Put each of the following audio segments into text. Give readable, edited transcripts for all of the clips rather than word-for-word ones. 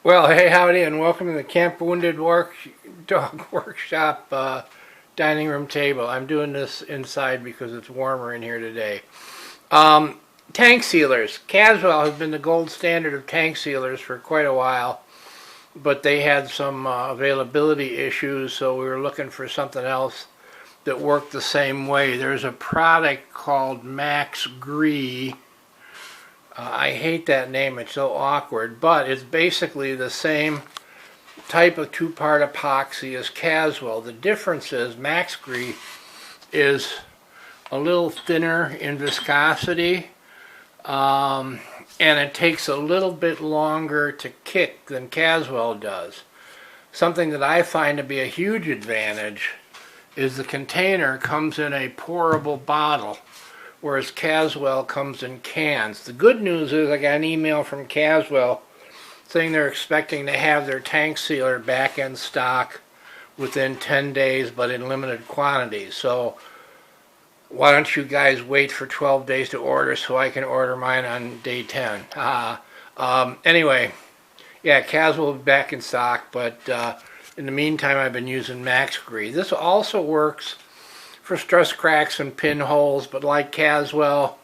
Well, hey, howdy, and welcome to the Camp Wounded Dog Workshop dining room table. I'm doing this inside because it's warmer in here today. Tank sealers. Caswell has been the gold standard of tank sealers for quite a while, but they had some availability issues, so we were looking for something else that worked the same way. There's a product called Max Gre. I hate that name, it's so awkward, but it's basically the same type of two-part epoxy as Caswell. The difference is Max Gre is a little thinner in viscosity, and it takes a little bit longer to kick than Caswell does. Something that I find to be a huge advantage is the container comes in a pourable bottle, whereas Caswell comes in cans. The good news is I got an email from Caswell saying they're expecting to have their tank sealer back in stock within 10 days, but in limited quantities. So why don't you guys wait for 12 days to order so I can order mine on day 10? Anyway, yeah, Caswell will be back in stock, but in the meantime I've been using Max Gre. This also works for stress cracks and pinholes, but like Caswell,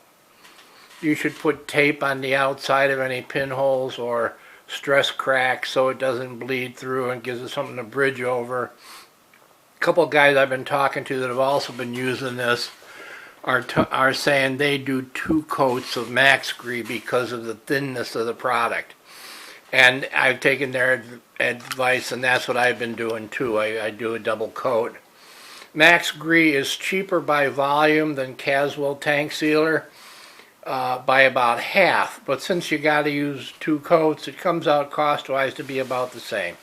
you should put tape on the outside of any pinholes or stress cracks so it doesn't bleed through and gives it something to bridge over. A couple of guys I've been talking to that have also been using this are saying they do 2 coats of Max Gre because of the thinness of the product. And I've taken their advice, and that's what I've been doing too. I do a double coat. Max Gre is cheaper by volume than Caswell tank sealer by about half, but since you got to use 2 coats, it comes out cost-wise to be about the same.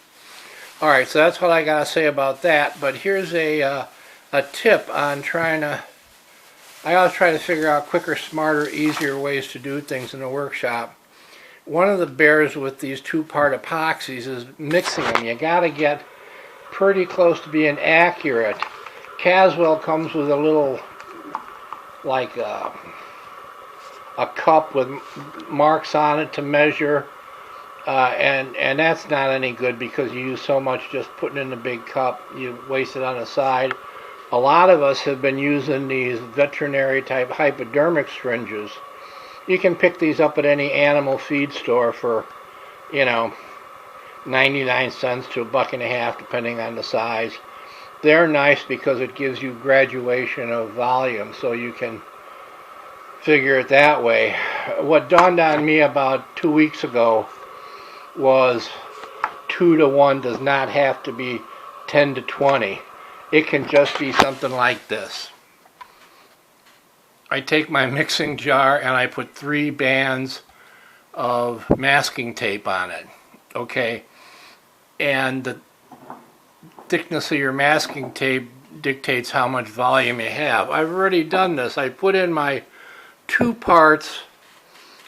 All right, so that's what I got to say about that. But here's a tip on trying to. I always try to figure out quicker, smarter, easier ways to do things in the workshop. One of the bears with these two-part epoxies is mixing them. You got to get pretty close to being accurate. Caswell comes with a little, like a cup with marks on it to measure, and that's not any good because you use so much just putting in the big cup. You waste it on the side. A lot of us have been using these veterinary type hypodermic syringes. You can pick these up at any animal feed store for, 99 cents to $1.50 depending on the size. They're nice because it gives you graduation of volume, so you can figure it that way. What dawned on me about 2 weeks ago was 2 to 1 does not have to be 10 to 20. It can just be something like this. I take my mixing jar and I put 3 bands of masking tape on it, okay? And the thickness of your masking tape dictates how much volume you have. I've already done this. I put in my 2 parts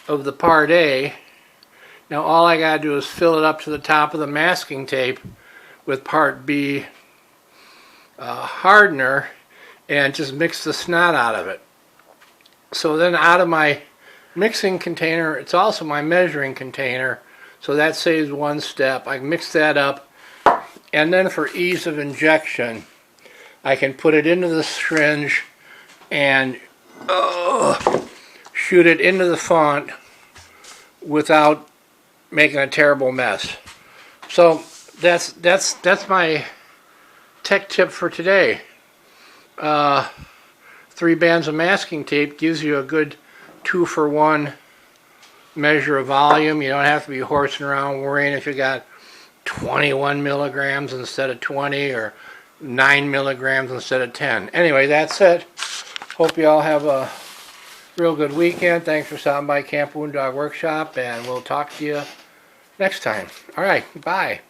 of the part A. Now all I got to do is fill it up to the top of the masking tape with part B hardener and just mix the snot out of it. So then out of my mixing container, it's also my measuring container, so that saves 1 step. I mix that up, and then for ease of injection, I can put it into the syringe and shoot it into the font without making a terrible mess. So that's my tech tip for today. 3 bands of masking tape gives you a good 2-for-1 measure of volume. You don't have to be horsing around worrying if you got 21 milligrams instead of 20 or 9 milligrams instead of 10. Anyway, that's it. Hope you all have a real good weekend. Thanks for stopping by Camp Wounded Dog Workshop, and we'll talk to you next time. All right, bye.